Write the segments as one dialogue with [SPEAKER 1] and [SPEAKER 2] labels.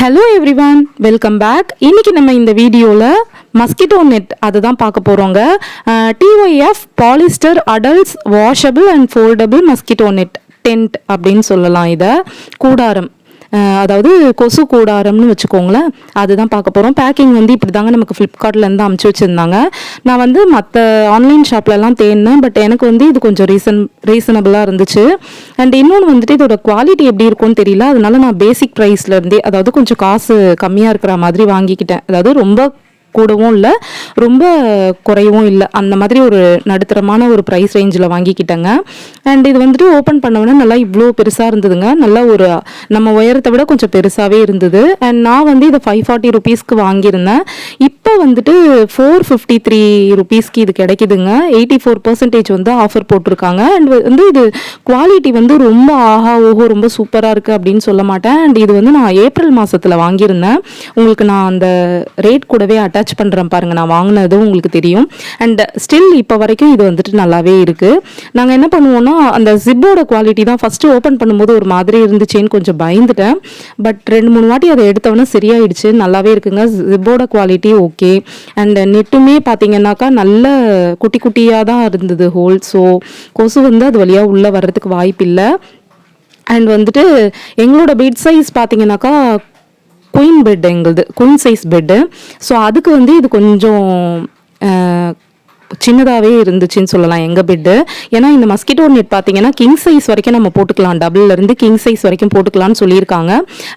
[SPEAKER 1] Hello everyone, welcome back. இன்னைக்கு நம்ம இந்த வீடியோல மஸ்கிட்டோ நெட் அதுதான் பார்க்க போறோங்க. TYF Polyester Adults Washable and Foldable Mosquito Net Tent அப்படின்னு சொல்லலாம். இதை கூடாரம், அதாவது கொசு கூடாரம்னு வச்சுக்கோங்களேன், அதுதான் பார்க்க போகிறோம். பேக்கிங் வந்து இப்படி தாங்க நமக்கு ஃப்ளிப்கார்ட்லேருந்து அமுச்சு வச்சுருந்தாங்க. நான் வந்து மற்ற ஆன்லைன் ஷாப்லலாம் தேடினேன், பட் எனக்கு வந்து இது கொஞ்சம் ரீசனபிளாக இருந்துச்சு. அண்ட் இன்னொன்று வந்துட்டு இதோட குவாலிட்டி எப்படி இருக்கும்னு தெரியல, அதனால நான் பேசிக் ப்ரைஸ்லேருந்தே, அதாவது கொஞ்சம் காசு கம்மியாக இருக்கிற மாதிரி வாங்கிக்கிட்டேன். அதாவது ரொம்ப கூடவும் இல்லை, ரொம்ப குறையவும் இல்லை, அந்த மாதிரி ஒரு நடுத்தரமான ஒரு ப்ரைஸ் ரேஞ்சில் வாங்கிக்கிட்டேங்க. அண்ட் இது வந்துட்டு ஓப்பன் பண்ணோன்னா நல்லா இவ்வளோ பெருசாக இருந்ததுங்க. நல்லா ஒரு நம்ம உயரத்தை விட கொஞ்சம் பெருசாகவே இருந்தது. அண்ட் நான் வந்து இதை 540 ருபீஸ்க்கு வாங்கியிருந்தேன். இப்போ வந்துட்டு 453 ருபீஸ்க்கு இது கிடைக்குதுங்க. 84% வந்து ஆஃபர் போட்டிருக்காங்க. அண்ட் வந்து இது குவாலிட்டி வந்து ரொம்ப ரொம்ப சூப்பராக இருக்குது அப்படின்னு சொல்ல மாட்டேன். அண்ட் இது வந்து நான் ஏப்ரல் மாதத்தில் வாங்கியிருந்தேன். உங்களுக்கு நான் அந்த ரேட் கூடவே அட்டாச் பண்ணுறேன் பாருங்கள், நான் வாங்கினதும் உங்களுக்கு தெரியும். அண்ட் ஸ்டில் இப்போ வரைக்கும் இது வந்துட்டு நல்லாவே இருக்குது. நாங்கள் என்ன பண்ணுவோம்னா, அந்த ஜிப்போட குவாலிட்டி தான் ஃபஸ்ட்டு ஓப்பன் பண்ணும்போது ஒரு மாதிரி இருந்துச்சேன்னு கொஞ்சம் பயந்துட்டேன். பட் 2-3 வாட்டி அதை எடுத்தவொன்னே சரியாயிடுச்சு, நல்லாவே இருக்குங்க. ஜிப்போட குவாலிட்டி ஓகே. அண்ட் நெட்டுமே பார்த்தீங்கன்னாக்கா நல்ல குட்டி குட்டியாக தான் இருந்தது ஹோல். ஸோ கொசு வந்து அது வழியாக உள்ளே வர்றதுக்கு வாய்ப்பு இல்லை. அண்ட் வந்துட்டு எங்களோட பெட் சைஸ் பார்த்தீங்கன்னாக்கா குயின் பெட், எங்களுது குயின் சைஸ் பெட்டு. ஸோ அதுக்கு வந்து இது கொஞ்சம் சின்னதாகவே இருந்துச்சுன்னு சொல்லலாம் எங்கள் பெட்டு. ஏன்னா இந்த மஸ்கிட்டோ நெட் பார்த்தீங்கன்னா கிங் சைஸ் வரைக்கும் நம்ம போட்டுக்கலாம், டபுள்லேருந்து கிங் சைஸ் வரைக்கும் போட்டுக்கலாம்னு சொல்லியிருக்காங்க.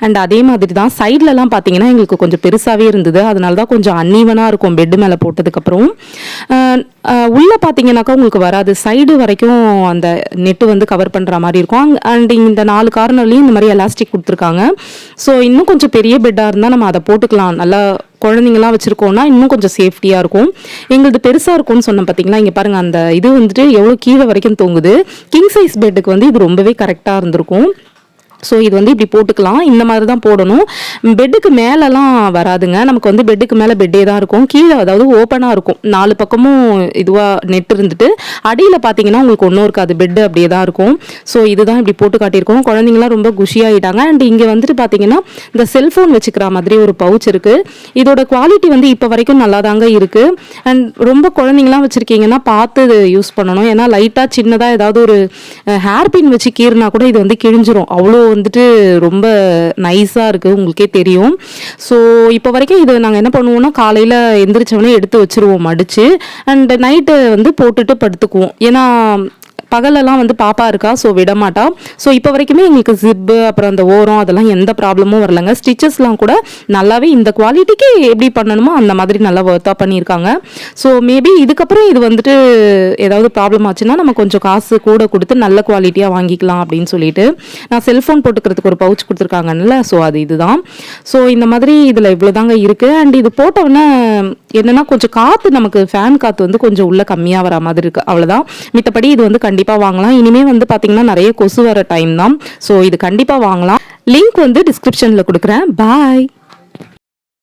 [SPEAKER 1] அண்ட் அதே மாதிரி தான் சைட்லலாம் பார்த்தீங்கன்னா எங்களுக்கு கொஞ்சம் பெருசாகவே இருந்தது, அதனால தான் கொஞ்சம் அன்ஈவனாக இருக்கும் பெட்டு மேலே போட்டதுக்கப்புறம். உள்ளே பார்த்தீங்கன்னாக்கா உங்களுக்கு வராது, சைடு வரைக்கும் அந்த நெட்டு வந்து கவர் பண்ணுற மாதிரி இருக்கும். அண்ட் இந்த 4 கார்னர்லேயும் இந்த மாதிரி எலாஸ்டிக் கொடுத்துருக்காங்க. ஸோ இன்னும் கொஞ்சம் பெரிய பெட்டாக இருந்தால் நம்ம அதை போட்டுக்கலாம். நல்லா குழந்தைங்களாம் வச்சுருக்கோன்னா இன்னும் கொஞ்சம் சேஃப்டியாக இருக்கும். எங்களது பெருசாக இருக்கும்னு சொன்னேன் பார்த்தீங்களா, இங்கே பாருங்கள், அந்த இது வந்துட்டு எவ்வளோ கீழே வரைக்கும் தொங்குது. கிங் சைஸ் பெட்டுக்கு வந்து இது ரொம்பவே கரெக்டாக இருந்திருக்கும். ஸோ இது வந்து இப்படி போட்டுக்கலாம், இந்த மாதிரி தான் போடணும். பெட்டுக்கு மேலெலாம் வராதுங்க, நமக்கு வந்து பெட்டுக்கு மேலே பெட்டே தான் இருக்கும். கீழே அதாவது ஓப்பனாக இருக்கும், 4 பக்கமும் இதுவாக நெட் இருந்துட்டு அடியில் பார்த்தீங்கன்னா உங்களுக்கு ஒன்றும் இருக்காது, பெட்டு அப்படியே தான் இருக்கும். ஸோ இதுதான் இப்படி போட்டு காட்டியிருக்கோம். குழந்தைங்களாம் ரொம்ப குஷியாகிட்டாங்க. அண்ட் இங்கே வந்துட்டு பார்த்தீங்கன்னா இந்த செல்ஃபோன் வச்சுக்கிற மாதிரி ஒரு பவுச் இருக்குது. இதோட குவாலிட்டி வந்து இப்போ வரைக்கும் நல்லா தாங்க இருக்குது. அண்ட் ரொம்ப குழந்தைங்களாம் வச்சுருக்கீங்கன்னா பார்த்து இது யூஸ் பண்ணணும். ஏன்னா லைட்டாக சின்னதாக ஏதாவது ஒரு ஹேர் பின் வச்சு கீறினா கூட இது வந்து கிழிஞ்சிரும், அவ்வளோ வந்துட்டு ரொம்ப நைஸாக இருக்குது, உங்களுக்கே தெரியும். ஸோ இப்போ வரைக்கும் இது நாங்கள் என்ன பண்ணுவோம்னா, காலையில் எந்திரிச்சவொடனே எடுத்து வச்சுருவோம் மடித்து. அண்ட் நைட்டு வந்து போட்டுட்டு படுத்துக்குவோம். ஏன்னா பகலெல்லாம் வந்து பாப்பா இருக்கா, ஸோ விடமாட்டா. ஸோ இப்போ வரைக்குமே எங்களுக்கு ஜிப்பு அப்புறம் அந்த ஓரம் அதெல்லாம் எந்த ப்ராப்ளமும் வரலைங்க. ஸ்டிச்சஸ்லாம் கூட நல்லாவே இந்த குவாலிட்டிக்கு எப்படி பண்ணணுமோ அந்த மாதிரி நல்லா ஒர்த்தாக பண்ணியிருக்காங்க. ஸோ மேபி இதுக்கப்புறம் இது வந்துட்டு ஏதாவது ப்ராப்ளம் ஆச்சுன்னா நம்ம கொஞ்சம் காசு கூட கொடுத்து நல்ல குவாலிட்டியாக வாங்கிக்கலாம் அப்படின்னு சொல்லிட்டு. நான் செல்ஃபோன் போட்டுக்கிறதுக்கு ஒரு பவுச் கொடுத்துருக்காங்கல்ல, ஸோ அது இதுதான். ஸோ இந்த மாதிரி இதில் இவ்வளோ தாங்க இருக்குது. அண்ட் இது போட்டவுடனே என்னென்னா கொஞ்சம் காற்று, நமக்கு ஃபேன் காற்று வந்து கொஞ்சம் உள்ள கம்மியாக வர மாதிரி இருக்குது, அவ்வளோதான். மித்தபடி இது வந்து கண்டிப்பாக வாங்கலாம். இனிமேல் வந்து பார்த்தீங்கன்னா நிறைய கொசு வர டைம் தான். ஸோ இது கண்டிப்பாக வாங்கலாம். லிங்க் வந்து டிஸ்கிரிப்ஷனில் கொடுக்குறேன். பாய்.